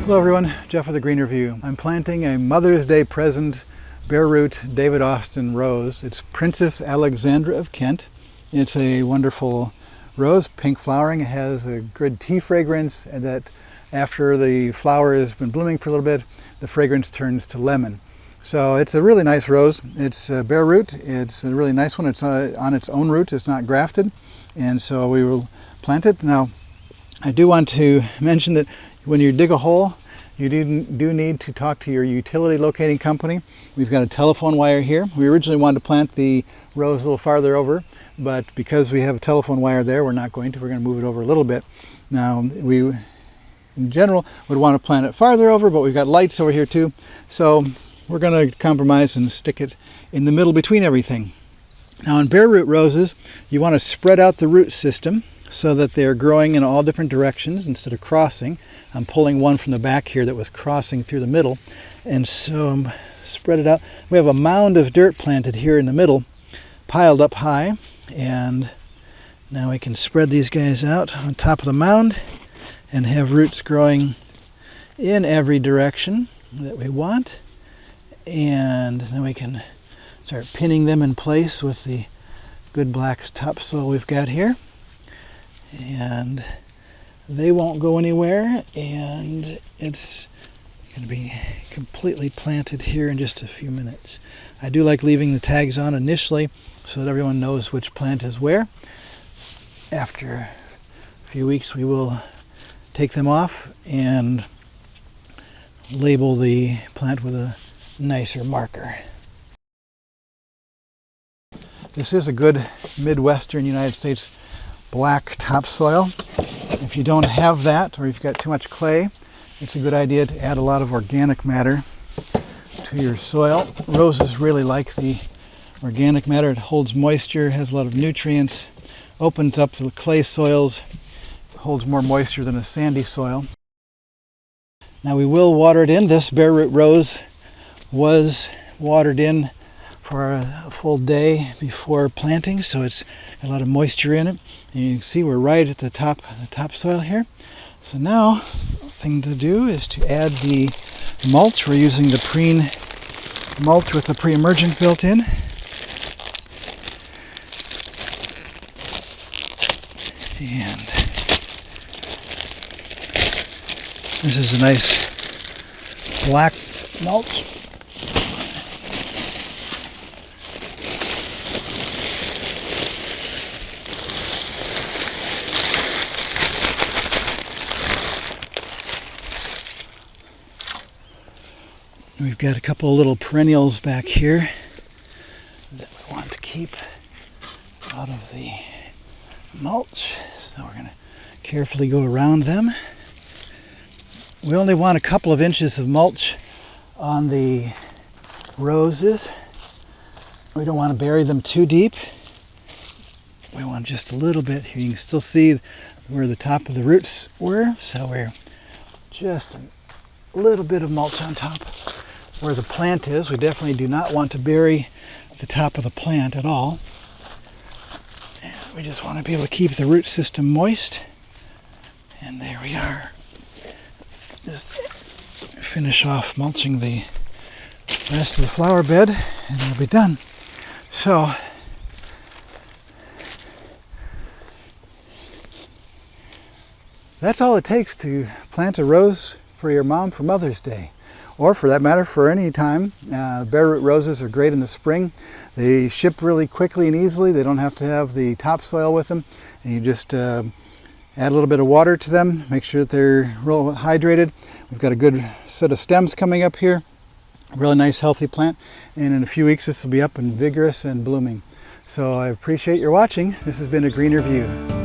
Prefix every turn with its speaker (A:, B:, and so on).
A: Hello everyone, Jeff with a Green Review. I'm planting a Mother's Day present bare root David Austin rose. It's Princess Alexandra of Kent. It's a wonderful rose, pink flowering. It has a good tea fragrance, and that after the flower has been blooming for a little bit, the fragrance turns to lemon. So it's a really nice rose. It's a bare root. It's a really nice one. It's on its own root. It's not grafted. And so we will plant it. Now, I do want to mention that when you dig a hole, you do need to talk to your utility locating company. We've got a telephone wire here. We originally wanted to plant the rose a little farther over, but because we have a telephone wire there, we're not going to. We're going to move it over a little bit. Now, we, in general, would want to plant it farther over, but we've got lights over here too. So we're going to compromise and stick it in the middle between everything. Now, in bare root roses, you want to spread out the root system so that they're growing in all different directions instead of crossing. I'm pulling one from the back here that was crossing through the middle, and so spread it out. We have a mound of dirt planted here in the middle, piled up high, and now we can spread these guys out on top of the mound and have roots growing in every direction that we want, and then we can start pinning them in place with the good black topsoil we've got here. And they won't go anywhere, and it's going to be completely planted here in just a few minutes. I do like leaving the tags on initially so that everyone knows which plant is where. After a few weeks, we will take them off and label the plant with a nicer marker. This is a good Midwestern United States black topsoil. If you don't have that, or you've got too much clay, it's a good idea to add a lot of organic matter to your soil. Roses really like the organic matter. It holds moisture, has a lot of nutrients, opens up the clay soils, holds more moisture than a sandy soil. Now we will water it in. This bare root rose was watered in for a full day before planting, so it's got a lot of moisture in it. And you can see we're right at the top of the topsoil here. So now, the thing to do is to add the mulch. We're using the preen mulch with the pre-emergent built in. And this is a nice black mulch. We've got a couple of little perennials back here that we want to keep out of the mulch, so we're going to carefully go around them. We only want a couple of inches of mulch on the roses. We don't want to bury them too deep. We want just a little bit here. You can still see where the top of the roots were, so we're just a little bit of mulch on top where the plant is. We definitely do not want to bury the top of the plant at all. And we just want to be able to keep the root system moist. And there we are. Just finish off mulching the rest of the flower bed and it'll be done. So that's all it takes to plant a rose for your mom for Mother's Day, or for that matter for any time. Bare root roses are great in the spring. They ship really quickly and easily. They don't have to have the topsoil with them, and you just add a little bit of water to them, make sure that they're real hydrated. We've got a good set of stems coming up here, a really nice healthy plant, and in a few weeks this will be up and vigorous and blooming. So I appreciate your watching. This has been a Green Review.